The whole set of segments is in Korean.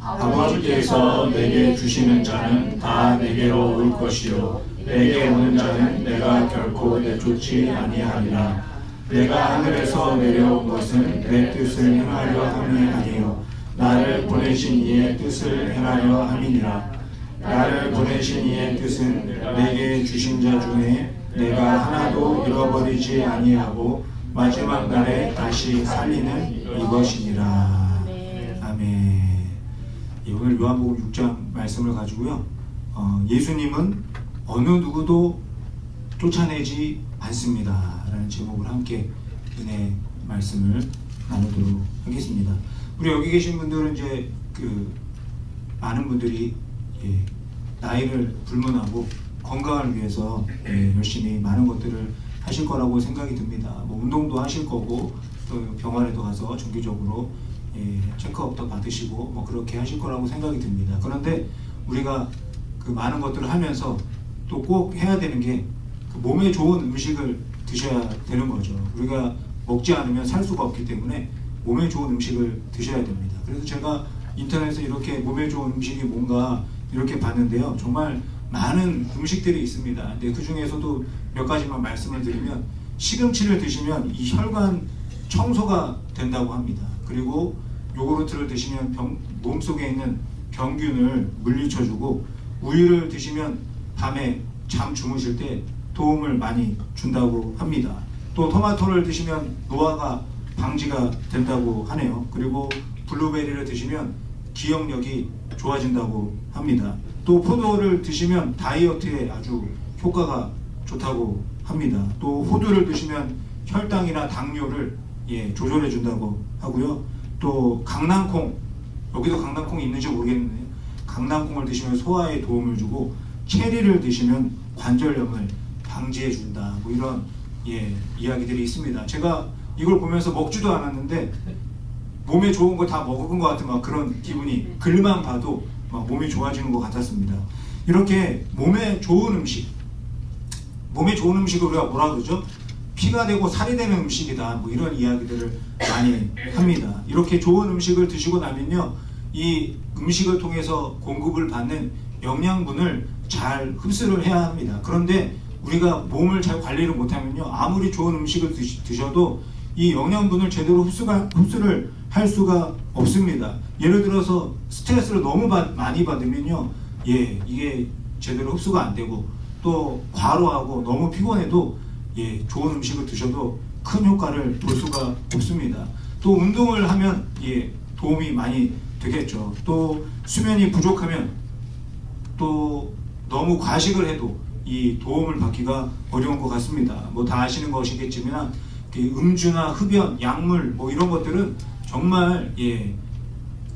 아버지께서 내게 주시는 자는 다 내게로 올 것이요 내게 오는 자는 내가 결코 내쫓지 아니하리라. 내가 하늘에서 내려온 것은 내 뜻을 행하려 함이 아니요 나를 보내신 이의 뜻을 행하려 함이니라. 나를 보내신 이의 뜻은 내게 주신 자 중에 내가 하나도 잃어버리지 아니하고 마지막 날에 다시 살리는 이것이니라. 아멘. 오늘 요한복음 6장 말씀을 가지고요, 예수님은 어느 누구도 쫓아내지 않습니다 라는 제목을 함께 은혜 말씀을 나누도록 하겠습니다. 우리 여기 계신 분들은 이제 많은 분들이 나이를 불문하고 건강을 위해서 열심히 많은 것들을 하실 거라고 생각이 듭니다. 뭐 운동도 하실 거고 또 병원에도 가서 정기적으로 체크업도 받으시고 뭐 그렇게 하실 거라고 생각이 듭니다. 그런데 우리가 그 많은 것들을 하면서 또 꼭 해야 되는 게 그 몸에 좋은 음식을 드셔야 되는 거죠. 우리가 먹지 않으면 살 수가 없기 때문에 몸에 좋은 음식을 드셔야 됩니다. 그래서 제가 인터넷에 이렇게 몸에 좋은 음식이 뭔가 이렇게 봤는데요, 정말 많은 음식들이 있습니다. 근데 그 중에서도 몇 가지만 말씀을 드리면, 시금치를 드시면 이 혈관 청소가 된다고 합니다. 그리고 요구르트를 드시면 몸속에 있는 병균을 물리쳐주고, 우유를 드시면 밤에 잠 주무실 때 도움을 많이 준다고 합니다. 또 토마토를 드시면 노화가 방지가 된다고 하네요. 그리고 블루베리를 드시면 기억력이 좋아진다고 합니다. 또 포도를 드시면 다이어트에 아주 효과가 좋다고 합니다. 또 호두를 드시면 혈당이나 당뇨를 조절해 준다고 하고요. 또 강낭콩, 여기도 강낭콩이 있는지 모르겠는데요, 강낭콩을 드시면 소화에 도움을 주고, 체리를 드시면 관절염을 방지해 준다, 뭐 이런 이야기들이 있습니다. 제가 이걸 보면서 먹지도 않았는데 몸에 좋은 거 다 먹은 것 같은 막 그런 기분이, 글만 봐도 막 몸이 좋아지는 것 같았습니다. 이렇게 몸에 좋은 음식, 몸에 좋은 음식을 우리가 뭐라 그러죠? 피가 되고 살이 되는 음식이다, 뭐 이런 이야기들을 많이 합니다. 이렇게 좋은 음식을 드시고 나면요, 이 음식을 통해서 공급을 받는 영양분을 잘 흡수를 해야 합니다. 그런데 우리가 몸을 잘 관리를 못하면요, 아무리 좋은 음식을 드셔도 이 영양분을 제대로 흡수를 할 수가 없습니다. 예를 들어서 스트레스를 너무 많이 받으면요, 이게 제대로 흡수가 안 되고, 또 과로하고 너무 피곤해도 좋은 음식을 드셔도 큰 효과를 볼 수가 없습니다. 또 운동을 하면 도움이 많이 되겠죠. 또 수면이 부족하면, 또 너무 과식을 해도 이 도움을 받기가 어려운 것 같습니다. 뭐 다 아시는 것이겠지만 음주나 흡연, 약물 뭐 이런 것들은 정말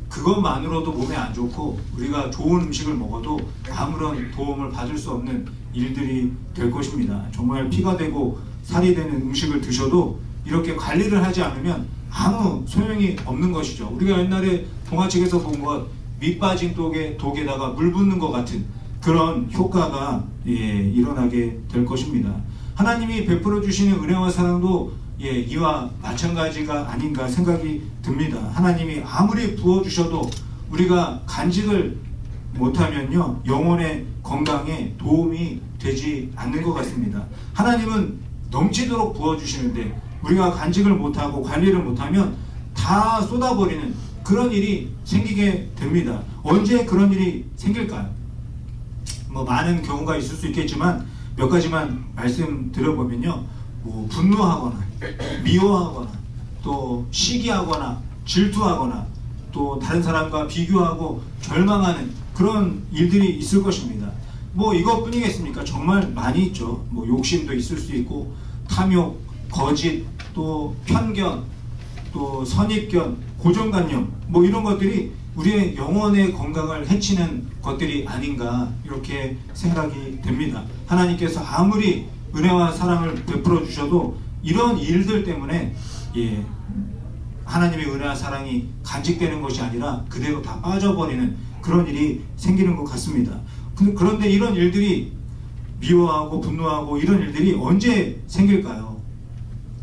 그것만으로도 몸에 안 좋고, 우리가 좋은 음식을 먹어도 아무런 도움을 받을 수 없는 일들이 될 것입니다. 정말 피가 되고 살이 되는 음식을 드셔도 이렇게 관리를 하지 않으면 아무 소용이 없는 것이죠. 우리가 옛날에 동화책에서 본 것, 밑 빠진 독에다가 물 붓는 것 같은 그런 효과가 일어나게 될 것입니다. 하나님이 베풀어 주시는 은혜와 사랑도 이와 마찬가지가 아닌가 생각이 듭니다. 하나님이 아무리 부어주셔도 우리가 간직을 못하면요, 영혼의 건강에 도움이 되지 않는 것 같습니다. 하나님은 넘치도록 부어주시는데 우리가 간직을 못하고 관리를 못하면 다 쏟아버리는 그런 일이 생기게 됩니다. 언제 그런 일이 생길까요? 뭐 많은 경우가 있을 수 있겠지만 몇 가지만 말씀드려보면요, 뭐 분노하거나 미워하거나 또 시기하거나 질투하거나 또 다른 사람과 비교하고 절망하는 그런 일들이 있을 것입니다. 뭐 이것뿐이겠습니까? 정말 많이 있죠. 뭐 욕심도 있을 수 있고, 탐욕, 거짓, 또 편견, 또 선입견, 고정관념, 뭐 이런 것들이 우리의 영혼의 건강을 해치는 것들이 아닌가 이렇게 생각이 됩니다. 하나님께서 아무리 은혜와 사랑을 베풀어 주셔도 이런 일들 때문에 하나님의 은혜와 사랑이 간직되는 것이 아니라 그대로 다 빠져버리는 그런 일이 생기는 것 같습니다. 그런데 이런 일들이, 미워하고 분노하고 이런 일들이 언제 생길까요?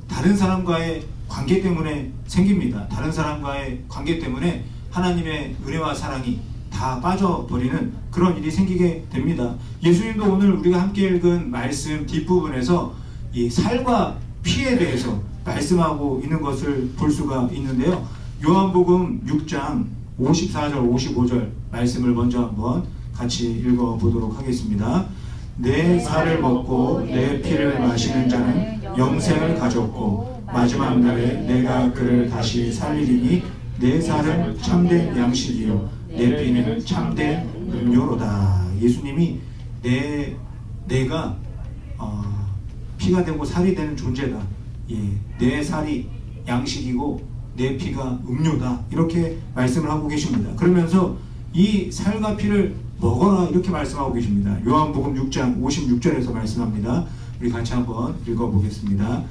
다른 사람과의 관계 때문에 생깁니다. 다른 사람과의 관계 때문에 하나님의 은혜와 사랑이 다 빠져버리는 그런 일이 생기게 됩니다. 예수님도 오늘 우리가 함께 읽은 말씀 뒷부분에서 이 살과 피에 대해서 말씀하고 있는 것을 볼 수가 있는데요. 요한복음 6장 54절 55절 말씀을 먼저 한번 같이 읽어보도록 하겠습니다. 내 살을 먹고 내 피를 마시는 자는 영생을 가졌고 마지막 날에 내가 그를 다시 살리리니 내 살은 참된 양식이요 내 피는 참된 음료로다. 예수님이 내가 피가 되고 살이 되는 존재다. 내 살이 양식이고 내 피가 음료다. 이렇게 말씀을 하고 계십니다. 그러면서 이 살과 피를 먹어라 이렇게 말씀하고 계십니다. 요한복음 6장 56절에서 말씀합니다. 우리 같이 한번 읽어보겠습니다.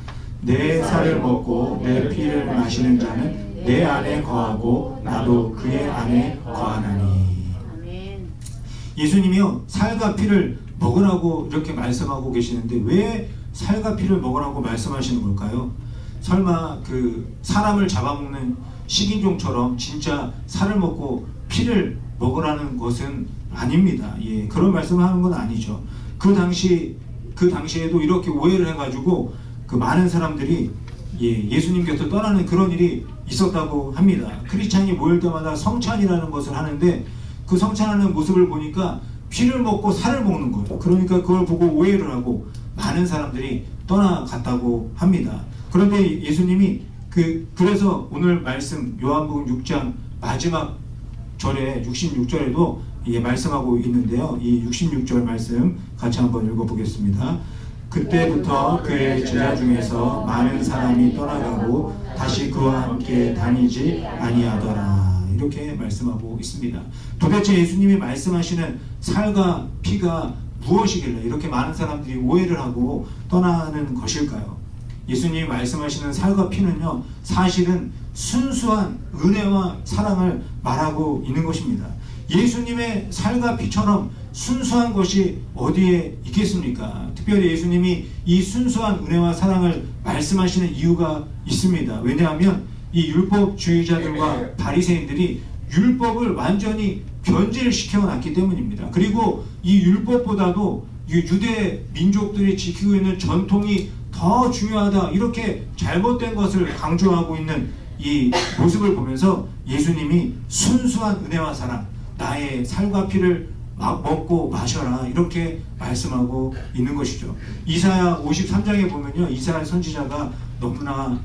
내 살을 먹고 내 피를 마시는 자는 내 안에 거하고 나도 그의 안에 거하나니. 예수님이요 살과 피를 먹으라고 이렇게 말씀하고 계시는데 왜 살과 피를 먹으라고 말씀하시는 걸까요? 설마 그 사람을 잡아먹는 식인종처럼 진짜 살을 먹고 피를 먹으라는 것은 아닙니다. 그런 말씀을 하는 건 아니죠. 그 당시에도 이렇게 오해를 해가지고 그 많은 사람들이 예수님 곁을 떠나는 그런 일이 있었다고 합니다. 크리스찬이 모일 때마다 성찬이라는 것을 하는데 그 성찬하는 모습을 보니까 피를 먹고 살을 먹는 거예요. 그러니까 그걸 보고 오해를 하고 많은 사람들이 떠나갔다고 합니다. 그런데 예수님이 그래서 오늘 말씀 요한복음 6장 마지막 절에 66절에도 말씀하고 있는데요. 이 66절 말씀 같이 한번 읽어보겠습니다. 그때부터 그의 제자 중에서 많은 사람이 떠나가고 다시 그와 함께 다니지 아니하더라. 이렇게 말씀하고 있습니다. 도대체 예수님이 말씀하시는 살과 피가 무엇이길래 이렇게 많은 사람들이 오해를 하고 떠나는 것일까요? 예수님이 말씀하시는 살과 피는요, 사실은 순수한 은혜와 사랑을 말하고 있는 것입니다. 예수님의 살과 피처럼 순수한 것이 어디에 있겠습니까? 특별히 예수님이 이 순수한 은혜와 사랑을 말씀하시는 이유가 있습니다. 왜냐하면 이 율법주의자들과 바리새인들이 율법을 완전히 변질시켜 놨기 때문입니다. 그리고 이 율법보다도 이 유대 민족들이 지키고 있는 전통이 더 중요하다, 이렇게 잘못된 것을 강조하고 있는 이 모습을 보면서 예수님이 순수한 은혜와 사랑, 나의 살과 피를 먹고 마셔라, 이렇게 말씀하고 있는 것이죠. 이사야 53장에 보면요, 이사야 선지자가 너무나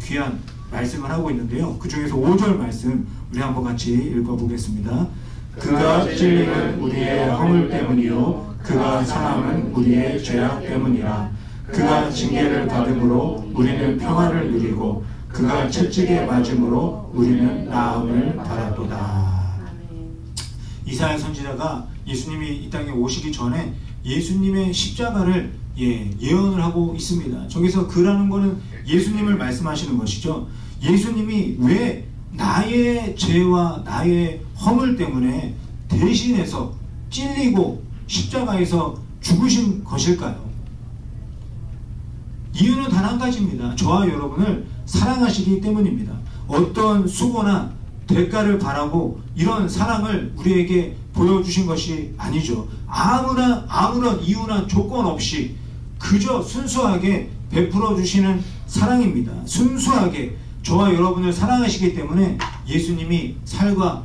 귀한 말씀을 하고 있는데요. 그 중에서 5절 말씀 우리 한번 같이 읽어보겠습니다. 그가 찔림은 우리의 허물 때문이요 그가 상함은 우리의 죄악 때문이라. 그가 징계를 받음으로 우리는 평화를 누리고 그가 채찍에 맞음으로 우리는 나음을 받았도다. 이사야 선지자가 예수님이 이 땅에 오시기 전에 예수님의 십자가를 예언을 하고 있습니다. 저기서 그라는 것은 예수님을 말씀하시는 것이죠. 예수님이 왜 나의 죄와 나의 허물 때문에 대신해서 찔리고 십자가에서 죽으신 것일까요? 이유는 단 한 가지입니다. 저와 여러분을 사랑하시기 때문입니다. 어떤 수고나 대가를 바라고 이런 사랑을 우리에게 보여주신 것이 아니죠. 아무런 이유나 조건 없이 그저 순수하게 베풀어 주시는 사랑입니다. 순수하게 저와 여러분을 사랑하시기 때문에 예수님이 살과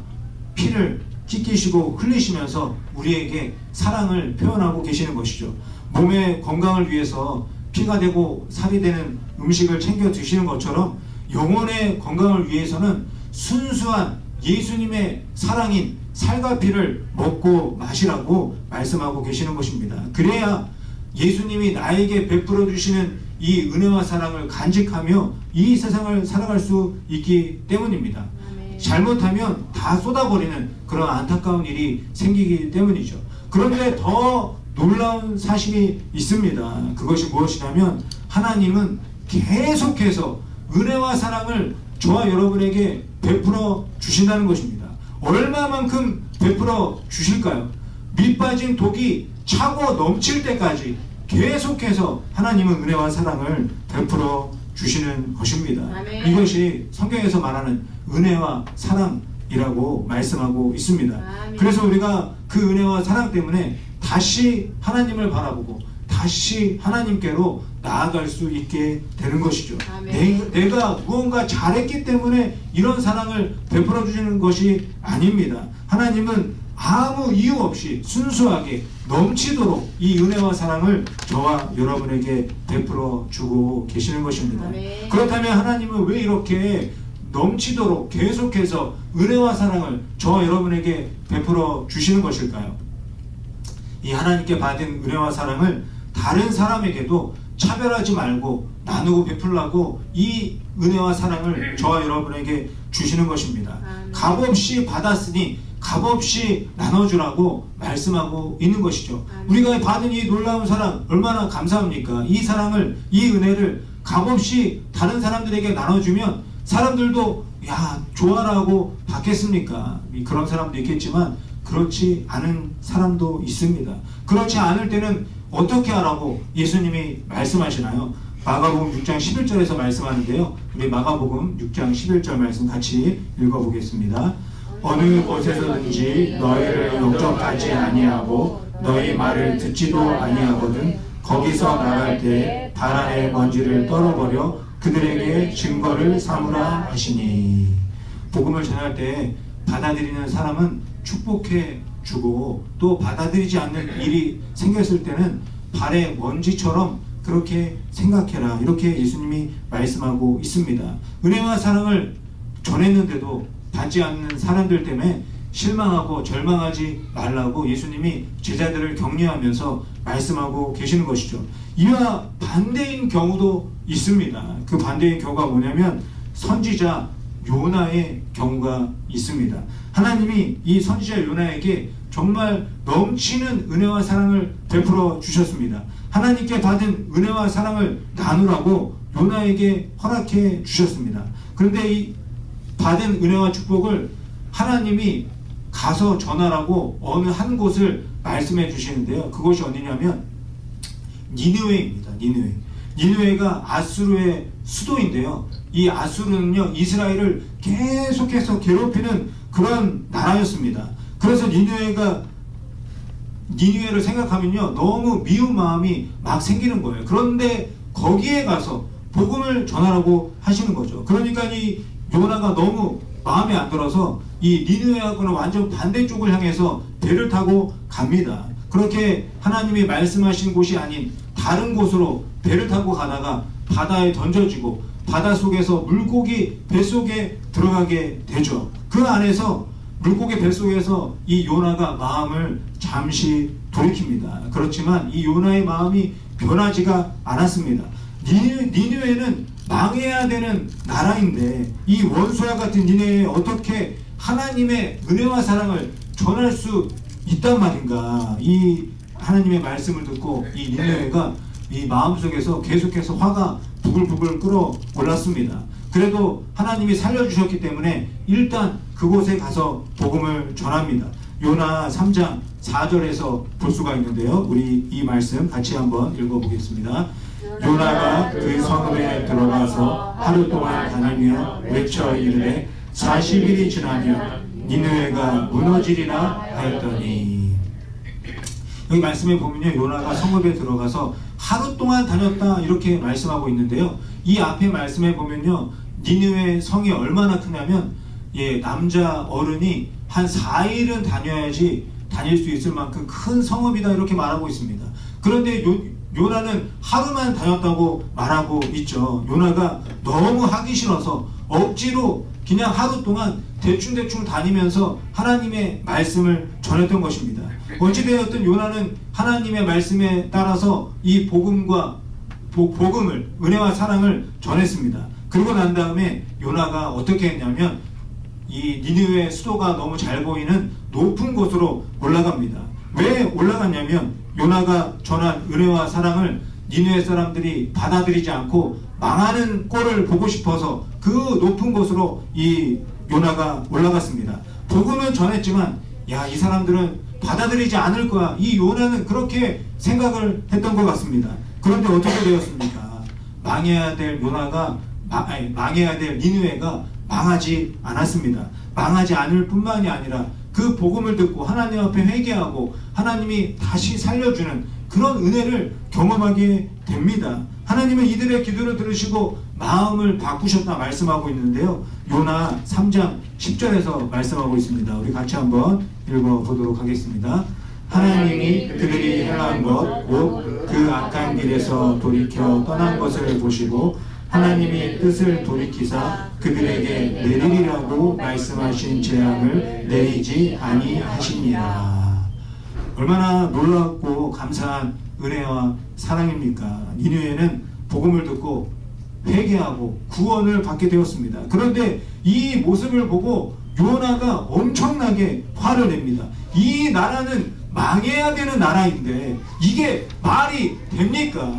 피를 찢기시고 흘리시면서 우리에게 사랑을 표현하고 계시는 것이죠. 몸의 건강을 위해서 피가 되고 살이 되는 음식을 챙겨 드시는 것처럼 영혼의 건강을 위해서는 순수한 예수님의 사랑인 살과 피를 먹고 마시라고 말씀하고 계시는 것입니다. 그래야 예수님이 나에게 베풀어 주시는 이 은혜와 사랑을 간직하며 이 세상을 살아갈 수 있기 때문입니다. 잘못하면 다 쏟아버리는 그런 안타까운 일이 생기기 때문이죠. 그런데 더 놀라운 사실이 있습니다. 그것이 무엇이냐면 하나님은 계속해서 은혜와 사랑을 저와 여러분에게 베풀어 주신다는 것입니다. 얼마만큼 베풀어 주실까요? 밑빠진 독이 차고 넘칠 때까지 계속해서 하나님은 은혜와 사랑을 베풀어 주시는 것입니다. 아멘. 이것이 성경에서 말하는 은혜와 사랑, 사랑이라고 말씀하고 있습니다. 아멘. 그래서 우리가 그 은혜와 사랑 때문에 다시 하나님을 바라보고 다시 하나님께로 나아갈 수 있게 되는 것이죠. 아멘. 내가 무언가 잘했기 때문에 이런 사랑을 베풀어 주시는 것이 아닙니다. 하나님은 아무 이유 없이 순수하게 넘치도록 이 은혜와 사랑을 저와 여러분에게 베풀어 주고 계시는 것입니다. 아멘. 그렇다면 하나님은 왜 이렇게 넘치도록 계속해서 은혜와 사랑을 저와 여러분에게 베풀어 주시는 것일까요? 이 하나님께 받은 은혜와 사랑을 다른 사람에게도 차별하지 말고 나누고 베풀라고 이 은혜와 사랑을 저와 여러분에게 주시는 것입니다. 아멘. 값없이 받았으니 값없이 나눠주라고 말씀하고 있는 것이죠. 아멘. 우리가 받은 이 놀라운 사랑 얼마나 감사합니까? 이 사랑을, 이 은혜를 값없이 다른 사람들에게 나눠주면 사람들도 야 좋아라고 받겠습니까? 그런 사람도 있겠지만 그렇지 않은 사람도 있습니다. 그렇지 않을 때는 어떻게 하라고 예수님이 말씀하시나요? 마가복음 6장 11절에서 말씀하는데요. 우리 마가복음 6장 11절 말씀 같이 읽어보겠습니다. 어느 곳에서든지 너희를 영접하지 아니하고 너희 말을 듣지도 아니하거든 거기서 나갈 때 발 안의 먼지를 떨어버려 그들에게 증거를 삼으라 하시니. 복음을 전할 때 받아들이는 사람은 축복해 주고 또 받아들이지 않는 일이 생겼을 때는 발의 먼지처럼 그렇게 생각해라, 이렇게 예수님이 말씀하고 있습니다. 은혜와 사랑을 전했는데도 받지 않는 사람들 때문에 실망하고 절망하지 말라고 예수님이 제자들을 격려하면서 말씀하고 계시는 것이죠. 이와 반대인 경우도 있습니다. 그 반대인 경우가 뭐냐면 선지자 요나의 경우가 있습니다. 하나님이 이 선지자 요나에게 정말 넘치는 은혜와 사랑을 베풀어 주셨습니다. 하나님께 받은 은혜와 사랑을 나누라고 요나에게 허락해 주셨습니다. 그런데 이 받은 은혜와 축복을 하나님이 가서 전하라고 어느 한 곳을 말씀해 주시는데요. 그곳이 어디냐면 니느웨입니다. 니느웨. 니느웨가 아수르의 수도인데요. 이 아수르는요, 이스라엘을 계속해서 괴롭히는 그런 나라였습니다. 그래서 니느웨를 생각하면요, 너무 미운 마음이 막 생기는 거예요. 그런데 거기에 가서 복음을 전하라고 하시는 거죠. 그러니까 이 요나가 너무 마음에 안 들어서 이 니느웨하고는 완전 반대쪽을 향해서 배를 타고 갑니다. 그렇게 하나님이 말씀하신 곳이 아닌 다른 곳으로 배를 타고 가다가 바다에 던져지고 바다 속에서 물고기 뱃속에 들어가게 되죠. 그 안에서 물고기 뱃속에서 이 요나가 마음을 잠시 돌이킵니다. 그렇지만 이 요나의 마음이 변하지가 않았습니다. 니느웨는 망해야 되는 나라인데 이 원수와 같은 니느웨에 어떻게 하나님의 은혜와 사랑을 전할 수 있단 말인가. 이 하나님의 말씀을 듣고 이 니느웨가 이 마음속에서 계속해서 화가 부글부글 끓어올랐습니다. 그래도 하나님이 살려주셨기 때문에 일단 그곳에 가서 복음을 전합니다. 요나 3장 4절에서 볼 수가 있는데요. 우리 이 말씀 같이 한번 읽어보겠습니다. 요나가 그 성읍에 들어가서 하루 동안 다니며 외쳐 이르되 40일이 지나면 니느웨가 무너지리라 하였더니. 여기 말씀에 보면요, 요나가 성읍에 들어가서 하루 동안 다녔다 이렇게 말씀하고 있는데요. 이 앞에 말씀에 보면요, 니느웨 성이 얼마나 크냐면 남자 어른이 한 4일은 다녀야지 다닐 수 있을 만큼 큰 성읍이다 이렇게 말하고 있습니다. 그런데 요나는 하루만 다녔다고 말하고 있죠. 요나가 너무 하기 싫어서 억지로 그냥 하루 동안 대충대충 다니면서 하나님의 말씀을 전했던 것입니다. 어찌되었든 요나는 하나님의 말씀에 따라서 이 복음을, 은혜와 사랑을 전했습니다. 그러고 난 다음에 요나가 어떻게 했냐면 이 니느웨 수도가 너무 잘 보이는 높은 곳으로 올라갑니다. 왜 올라갔냐면 요나가 전한 은혜와 사랑을 니느웨 사람들이 받아들이지 않고 망하는 꼴을 보고 싶어서 그 높은 곳으로 이 요나가 올라갔습니다. 복음은 전했지만 이 사람들은 받아들이지 않을 거야. 이 요나는 그렇게 생각을 했던 것 같습니다. 그런데 어떻게 되었습니까? 망해야 될 니느웨가 망하지 않았습니다. 망하지 않을 뿐만이 아니라 그 복음을 듣고 하나님 앞에 회개하고 하나님이 다시 살려주는 그런 은혜를 경험하게 됩니다. 하나님은 이들의 기도를 들으시고 마음을 바꾸셨다 말씀하고 있는데요. 요나 3장 10절에서 말씀하고 있습니다. 우리 같이 한번 읽어보도록 하겠습니다. 하나님이 그들이 행한 것 곧 그 악한 길에서 돌이켜 떠난 것을 보시고 하나님이 뜻을 돌이키사 그들에게 내리리라고 말씀하신 재앙을 내리지 아니하시니라. 얼마나 놀랍고 감사한 은혜와 사랑입니까? 니느웨는 복음을 듣고 회개하고 구원을 받게 되었습니다. 그런데 이 모습을 보고 요나가 엄청나게 화를 냅니다. 이 나라는 망해야 되는 나라인데 이게 말이 됩니까?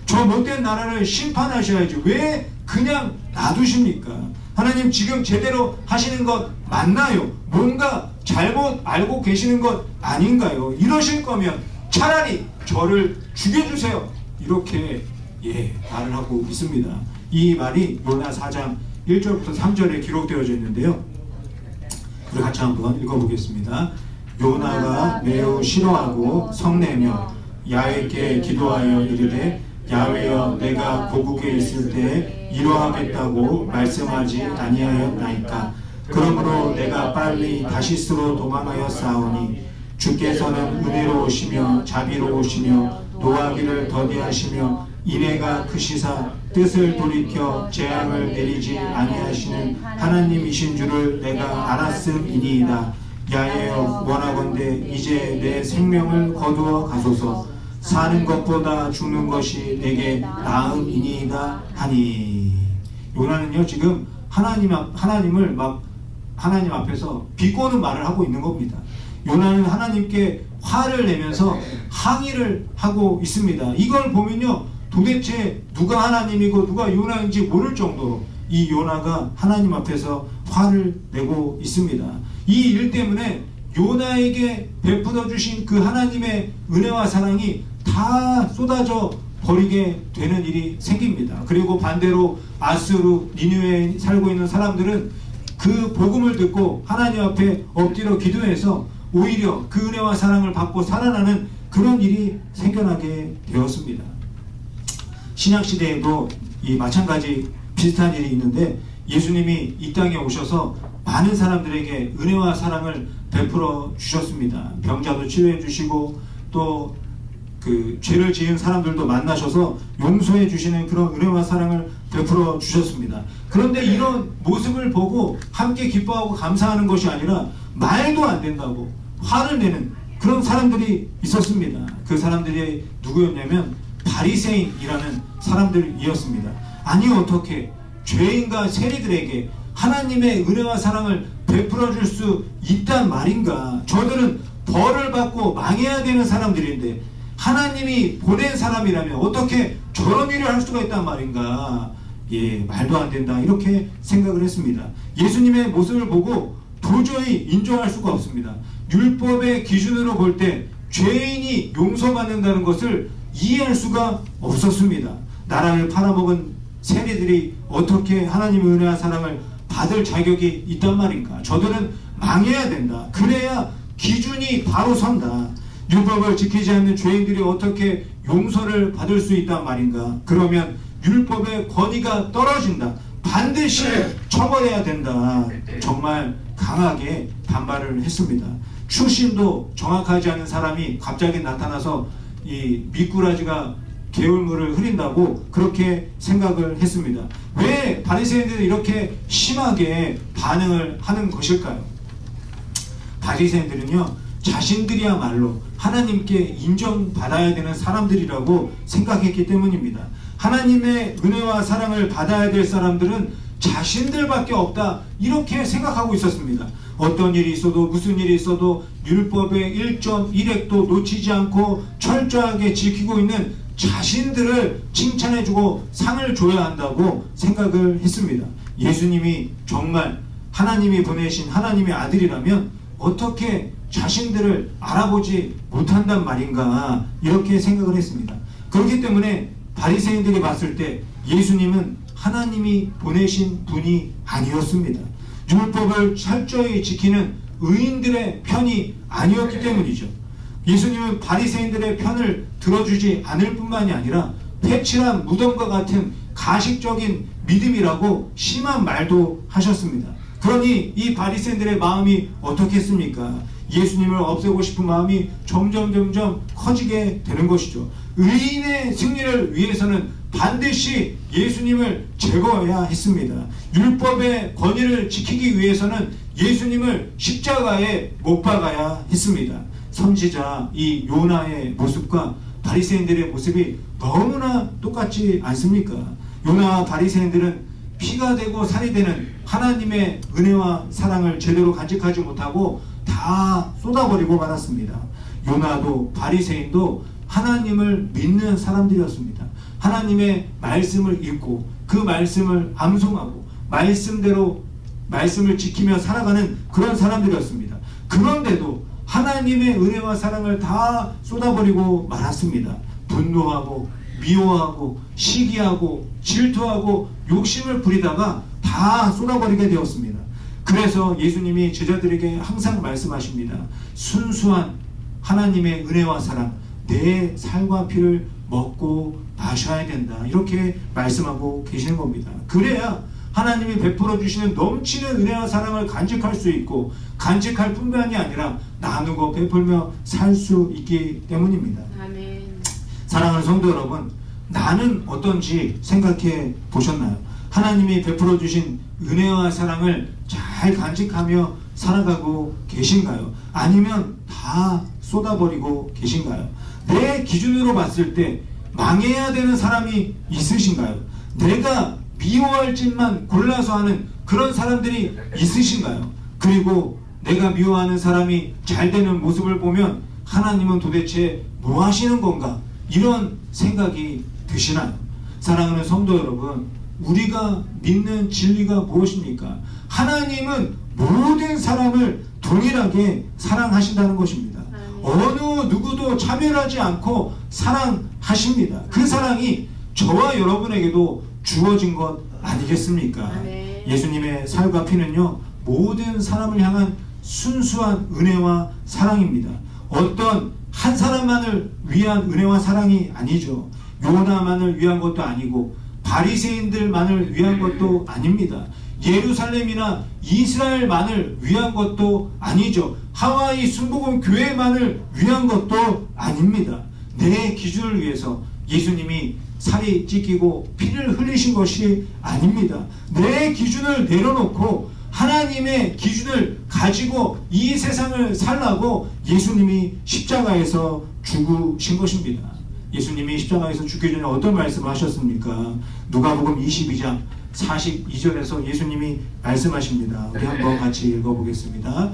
저 못된 나라를 심판하셔야지 왜 그냥 놔두십니까? 하나님 지금 제대로 하시는 것 맞나요? 뭔가 잘못 알고 계시는 것 아닌가요? 이러실 거면 차라리 저를 죽여주세요. 이렇게 말을 하고 있습니다. 이 말이 요나 4장 1절부터 3절에 기록되어져 있는데요. 우리 같이 한번 읽어보겠습니다. 요나가 매우 싫어하고 성내며 야훼께 기도하여 이르되 야훼여 내가 고국에 있을 때 이러하겠다고 말씀하지 아니하였나이까. 그러므로 내가 빨리 다시스로 도망하여 싸우니 주께서는 은혜로우시며 자비로우시며 노하기를 더디하시며 인애가 크시사 뜻을 돌이켜 재앙을 내리지 아니하시는 하나님이신 줄을 내가 알았음이니이다. 야훼여 원하건대 이제 내 생명을 거두어 가소서. 사는 것보다 죽는 것이 내게 나음이니이다 하니. 요나는요 지금 하나님을 막 하나님 앞에서 비꼬는 말을 하고 있는 겁니다. 요나는 하나님께 화를 내면서 항의를 하고 있습니다. 이걸 보면요 도대체 누가 하나님이고 누가 요나인지 모를 정도로 이 요나가 하나님 앞에서 화를 내고 있습니다. 이 일 때문에 요나에게 베풀어 주신 그 하나님의 은혜와 사랑이 다 쏟아져 버리게 되는 일이 생깁니다. 그리고 반대로 아수르, 니느웨에 살고 있는 사람들은 그 복음을 듣고 하나님 앞에 엎드려 기도해서 오히려 그 은혜와 사랑을 받고 살아나는 그런 일이 생겨나게 되었습니다. 신약시대에도 이 마찬가지 비슷한 일이 있는데 예수님이 이 땅에 오셔서 많은 사람들에게 은혜와 사랑을 베풀어 주셨습니다. 병자도 치료해 주시고 또 그 죄를 지은 사람들도 만나셔서 용서해 주시는 그런 은혜와 사랑을 베풀어 주셨습니다. 그런데 이런 모습을 보고 함께 기뻐하고 감사하는 것이 아니라 말도 안 된다고 화를 내는 그런 사람들이 있었습니다. 그 사람들이 누구였냐면 바리새인이라는 사람들이었습니다. 아니 어떻게 죄인과 세리들에게 하나님의 은혜와 사랑을 베풀어 줄 수 있단 말인가? 저들은 벌을 받고 망해야 되는 사람들인데 하나님이 보낸 사람이라면 어떻게 저런 일을 할 수가 있단 말인가? 말도 안 된다 이렇게 생각을 했습니다. 예수님의 모습을 보고 도저히 인정할 수가 없습니다. 율법의 기준으로 볼 때 죄인이 용서받는다는 것을 이해할 수가 없었습니다. 나라를 팔아먹은 세리들이 어떻게 하나님의 은혜와 사랑을 받을 자격이 있단 말인가? 저들은 망해야 된다. 그래야 기준이 바로 선다. 율법을 지키지 않는 죄인들이 어떻게 용서를 받을 수 있단 말인가? 그러면 율법의 권위가 떨어진다. 반드시 처벌해야 된다. 정말 강하게 반발을 했습니다. 출신도 정확하지 않은 사람이 갑자기 나타나서 이 미꾸라지가 개울물을 흐린다고 그렇게 생각을 했습니다. 왜 바리새인들이 이렇게 심하게 반응을 하는 것일까요? 바리새인들은요 자신들이야말로 하나님께 인정받아야 되는 사람들이라고 생각했기 때문입니다. 하나님의 은혜와 사랑을 받아야 될 사람들은 자신들밖에 없다 이렇게 생각하고 있었습니다. 어떤 일이 있어도 무슨 일이 있어도 율법의 1.1획도 놓치지 않고 철저하게 지키고 있는 자신들을 칭찬해주고 상을 줘야 한다고 생각을 했습니다. 예수님이 정말 하나님이 보내신 하나님의 아들이라면 어떻게 자신들을 알아보지 못한단 말인가 이렇게 생각을 했습니다. 그렇기 때문에 바리새인들이 봤을 때 예수님은 하나님이 보내신 분이 아니었습니다. 율법을 철저히 지키는 의인들의 편이 아니었기 때문이죠. 예수님은 바리새인들의 편을 들어주지 않을 뿐만이 아니라 패칠한 무덤과 같은 가식적인 믿음이라고 심한 말도 하셨습니다. 그러니 이 바리새인들의 마음이 어떻겠습니까? 예수님을 없애고 싶은 마음이 점점 커지게 되는 것이죠. 의인의 승리를 위해서는 반드시 예수님을 제거해야 했습니다. 율법의 권위를 지키기 위해서는 예수님을 십자가에 못 박아야 했습니다. 선지자 이 요나의 모습과 바리새인들의 모습이 너무나 똑같지 않습니까? 요나와 바리새인들은 피가 되고 살이 되는 하나님의 은혜와 사랑을 제대로 간직하지 못하고 다 쏟아버리고 말았습니다. 요나도 바리새인도 하나님을 믿는 사람들이었습니다. 하나님의 말씀을 읽고 그 말씀을 암송하고 말씀대로 말씀을 지키며 살아가는 그런 사람들이었습니다. 그런데도 하나님의 은혜와 사랑을 다 쏟아버리고 말았습니다. 분노하고 미워하고 시기하고 질투하고 욕심을 부리다가 다 쏟아버리게 되었습니다. 그래서 예수님이 제자들에게 항상 말씀하십니다. 순수한 하나님의 은혜와 사랑, 내 살과 피를 먹고 마셔야 된다. 이렇게 말씀하고 계시는 겁니다. 그래야 하나님이 베풀어 주시는 넘치는 은혜와 사랑을 간직할 수 있고 간직할 뿐만이 아니라 나누고 베풀며 살 수 있기 때문입니다. 아멘. 사랑하는 성도 여러분, 나는 어떤지 생각해 보셨나요? 하나님이 베풀어 주신 은혜와 사랑을 잘 간직하며 살아가고 계신가요? 아니면 다 쏟아버리고 계신가요? 내 기준으로 봤을 때 망해야 되는 사람이 있으신가요? 내가 미워할 짓만 골라서 하는 그런 사람들이 있으신가요? 그리고 내가 미워하는 사람이 잘 되는 모습을 보면 하나님은 도대체 뭐 하시는 건가? 이런 생각이 드시나요? 사랑하는 성도 여러분, 우리가 믿는 진리가 무엇입니까? 하나님은 모든 사람을 동일하게 사랑하신다는 것입니다. 어느 누구도 차별하지 않고 사랑하십니다. 그 사랑이 저와 여러분에게도 주어진 것 아니겠습니까? 예수님의 살과 피는요, 모든 사람을 향한 순수한 은혜와 사랑입니다. 어떤 한 사람만을 위한 은혜와 사랑이 아니죠. 요나만을 위한 것도 아니고 바리새인들만을 위한 것도 아닙니다. 예루살렘이나 이스라엘만을 위한 것도 아니죠. 하와이 순복음 교회만을 위한 것도 아닙니다. 내 기준을 위해서 예수님이 살이 찢기고 피를 흘리신 것이 아닙니다. 내 기준을 내려놓고 하나님의 기준을 가지고 이 세상을 살라고 예수님이 십자가에서 죽으신 것입니다. 예수님이 십자가에서 죽기 전에 어떤 말씀을 하셨습니까? 누가복음 22장 42절에서 예수님이 말씀하십니다. 우리 한번 같이 읽어보겠습니다.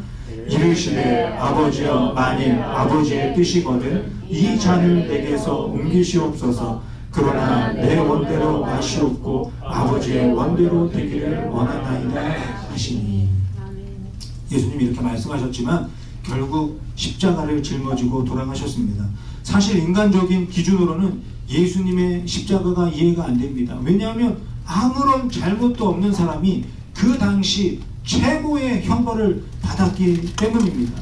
이르시되 아버지여, 만일 아버지의 뜻이거든 이 잔을 내게서 옮기시옵소서. 그러나 내 원대로 마시옵고 아버지의 원대로 되기를 원하나이다 하시니. 예수님이 이렇게 말씀하셨지만 결국 십자가를 짊어지고 돌아가셨습니다. 사실 인간적인 기준으로는 예수님의 십자가가 이해가 안 됩니다. 왜냐하면 아무런 잘못도 없는 사람이 그 당시 최고의 형벌을 받았기 때문입니다.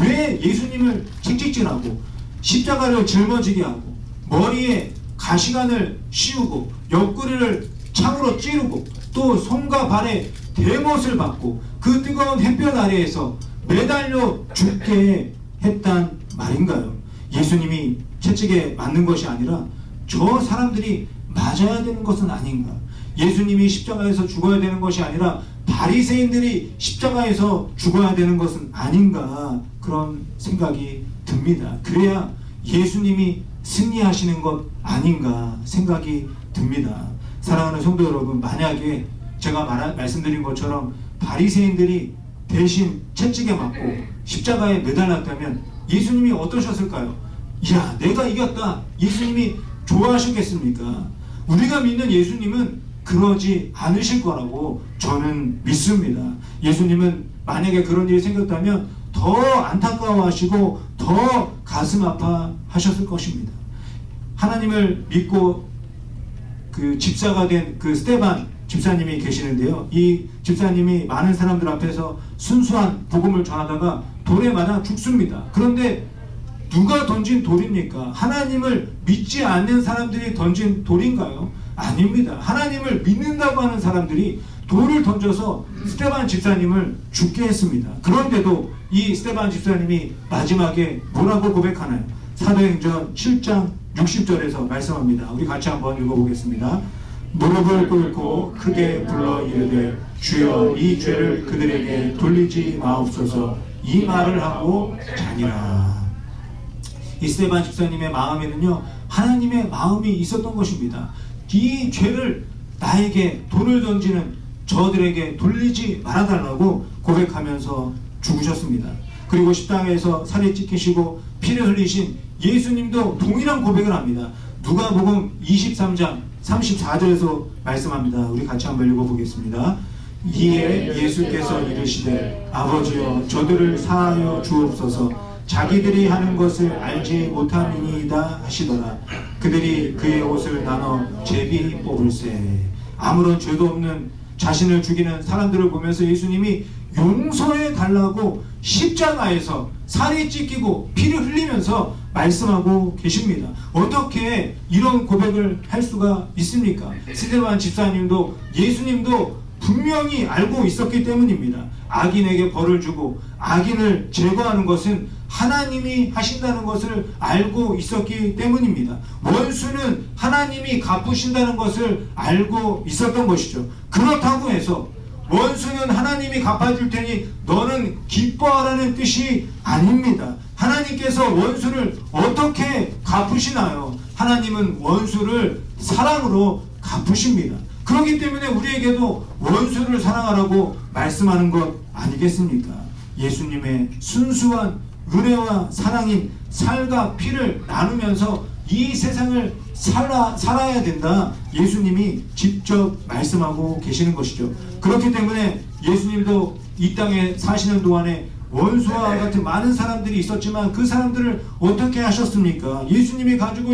왜 예수님을 채찍질하고 십자가를 짊어지게 하고 머리에 가시관을 씌우고 옆구리를 창으로 찌르고 또 손과 발에 대못을 받고 그 뜨거운 햇볕 아래에서 매달려 죽게 했단 말인가요? 예수님이 채찍에 맞는 것이 아니라 저 사람들이 맞아야 되는 것은 아닌가? 예수님이 십자가에서 죽어야 되는 것이 아니라 바리새인들이 십자가에서 죽어야 되는 것은 아닌가? 그런 생각이 듭니다. 그래야 예수님이 승리하시는 것 아닌가 생각이 듭니다. 사랑하는 성도 여러분, 만약에 제가 말씀드린 것처럼 바리새인들이 대신 채찍에 맞고 십자가에 매달렸다면 예수님이 어떠셨을까요? 야, 내가 이겼다. 예수님이 좋아하시겠습니까? 우리가 믿는 예수님은 그러지 않으실 거라고 저는 믿습니다. 예수님은 만약에 그런 일이 생겼다면 더 안타까워하시고 더 가슴 아파하셨을 것입니다. 하나님을 믿고 그 집사가 된 그 스데반 집사님이 계시는데요. 이 집사님이 많은 사람들 앞에서 순수한 복음을 전하다가 돌에 맞아 죽습니다. 그런데 누가 던진 돌입니까? 하나님을 믿지 않는 사람들이 던진 돌인가요? 아닙니다. 하나님을 믿는다고 하는 사람들이 돌을 던져서 스데반 집사님을 죽게 했습니다. 그런데도 이 스데반 집사님이 마지막에 뭐라고 고백하나요? 사도행전 7장 60절에서 말씀합니다. 우리 같이 한번 읽어보겠습니다. 무릎을 꿇고 크게 불러 이르되 주여 이 죄를 그들에게 돌리지 마옵소서. 이 말을 하고 자니라. 이 스데반 집사님의 마음에는요, 하나님의 마음이 있었던 것입니다. 이 죄를 나에게 돌을 던지는 저들에게 돌리지 말아달라고 고백하면서 죽으셨습니다. 그리고 십당에서 살이 찢기시고 피를 흘리신 예수님도 동일한 고백을 합니다. 누가복음 23장 34절에서 말씀합니다. 우리 같이 한번 읽어보겠습니다. 이에 예수께서 이르시되 아버지여 저들을 사하여 주옵소서. 자기들이 하는 것을 알지 못함이니이다 하시더라. 그들이 그의 옷을 나눠 제비 뽑을세. 아무런 죄도 없는 자신을 죽이는 사람들을 보면서 예수님이 용서해 달라고 십자가에서 살이 찢기고 피를 흘리면서 말씀하고 계십니다. 어떻게 이런 고백을 할 수가 있습니까? 스데반 집사님도 예수님도 분명히 알고 있었기 때문입니다. 악인에게 벌을 주고 악인을 제거하는 것은 하나님이 하신다는 것을 알고 있었기 때문입니다. 원수는 하나님이 갚으신다는 것을 알고 있었던 것이죠. 그렇다고 해서 원수는 하나님이 갚아줄 테니 너는 기뻐하라는 뜻이 아닙니다. 하나님께서 원수를 어떻게 갚으시나요? 하나님은 원수를 사랑으로 갚으십니다. 그렇기 때문에 우리에게도 원수를 사랑하라고 말씀하는 것 아니겠습니까? 예수님의 순수한 은혜와 사랑인 살과 피를 나누면서 이 세상을 살아야 된다. 예수님이 직접 말씀하고 계시는 것이죠. 그렇기 때문에 예수님도 이 땅에 사시는 동안에 원수와 같은 많은 사람들이 있었지만 그 사람들을 어떻게 하셨습니까? 예수님이 가지고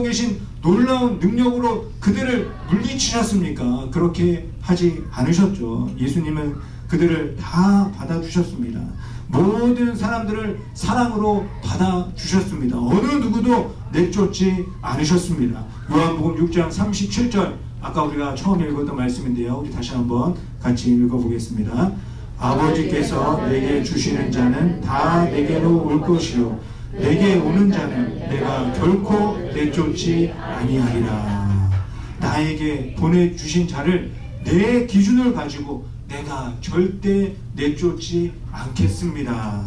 계신 놀라운 능력으로 그들을 물리치셨습니까? 그렇게 하지 않으셨죠. 예수님은 그들을 다 받아주셨습니다. 모든 사람들을 사랑으로 받아주셨습니다. 어느 누구도 내쫓지 않으셨습니다. 요한복음 6장 37절, 아까 우리가 처음 읽었던 말씀인데요. 우리 다시 한번 같이 읽어보겠습니다. 아버지께서 내게 주시는 자는 다 내게로 올 것이요 내게 오는 자는 내가 결코 내쫓지 아니하리라. 나에게 보내주신 자를 내 기준을 가지고 내가 절대 내쫓지 않겠습니다.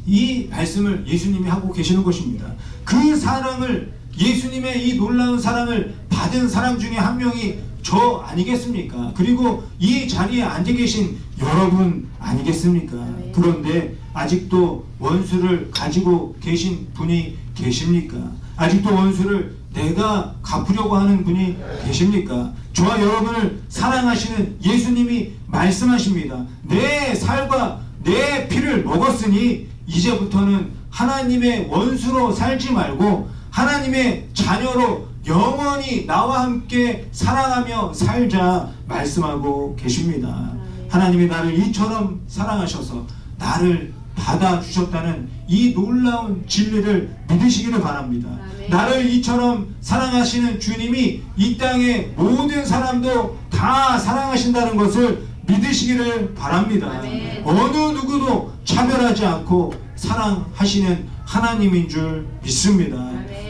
이 말씀을 예수님이 하고 계시는 것입니다. 그 사랑을, 예수님의 이 놀라운 사랑을 받은 사람 중에 한 명이 저 아니겠습니까? 그리고 이 자리에 앉아 계신 여러분 아니겠습니까? 그런데 아직도 원수를 가지고 계신 분이 계십니까? 아직도 원수를 내가 갚으려고 하는 분이 계십니까? 저와 여러분을 사랑하시는 예수님이 말씀하십니다. 내 살과 내 피를 먹었으니 이제부터는 하나님의 원수로 살지 말고 하나님의 자녀로 영원히 나와 함께 사랑하며 살자 말씀하고 계십니다. 하나님이 나를 이처럼 사랑하셔서 나를 받아주셨다는 이 놀라운 진리를 믿으시기를 바랍니다. 나를 이처럼 사랑하시는 주님이 이 땅의 모든 사람도 다 사랑하신다는 것을 믿으시기를 바랍니다. 어느 누구도 차별하지 않고 사랑하시는 하나님인 줄 믿습니다.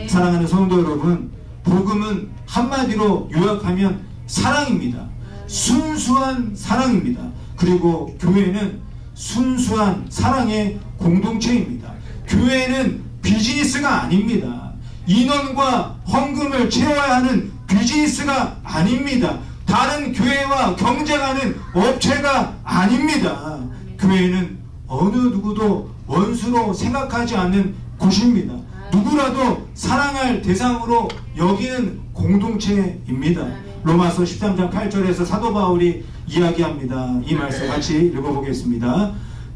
사랑하는 성도 여러분, 복음은 한마디로 요약하면 사랑입니다. 순수한 사랑입니다. 그리고 교회는 순수한 사랑의 공동체입니다. 교회는 비즈니스가 아닙니다. 인원과 헌금을 채워야 하는 비즈니스가 아닙니다. 다른 교회와 경쟁하는 업체가 아닙니다. 교회는 어느 누구도 원수로 생각하지 않는 곳입니다. 누구라도 사랑할 대상으로 여기는 공동체입니다. 로마서 13장 8절에서 사도 바울이 이야기합니다. 이 말씀 같이 읽어보겠습니다.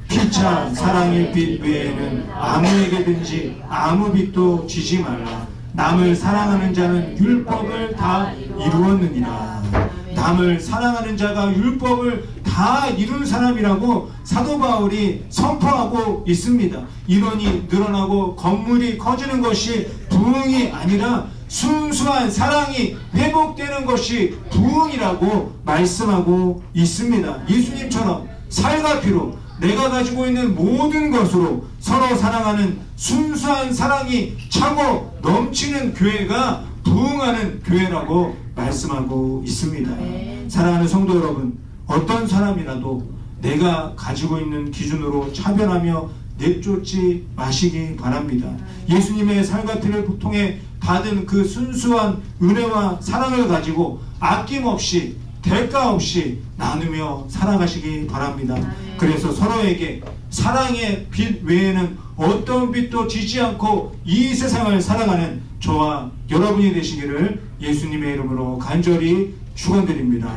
피차 사랑의 빛 외에는 아무에게든지 아무 빛도 지지 말라. 남을 사랑하는 자는 율법을 다 이루었느니라. 남을 사랑하는 자가 율법을 다 이룬 사람이라고 사도 바울이 선포하고 있습니다. 인원이 늘어나고 건물이 커지는 것이 부흥이 아니라 순수한 사랑이 회복되는 것이 부흥이라고 말씀하고 있습니다. 예수님처럼 살과 피로 내가 가지고 있는 모든 것으로 서로 사랑하는 순수한 사랑이 차고 넘치는 교회가 부흥하는 교회라고 말씀하고 있습니다. 사랑하는 성도 여러분, 어떤 사람이라도 내가 가지고 있는 기준으로 차별하며 내쫓지 마시기 바랍니다. 예수님의 살과 피를 통해 받은 그 순수한 은혜와 사랑을 가지고 아낌없이 대가 없이 나누며 살아가시기 바랍니다. 그래서 서로에게 사랑의 빛 외에는 어떤 빛도 지지 않고 이 세상을 살아가는 저와 여러분이 되시기를 예수님의 이름으로 간절히 축원드립니다.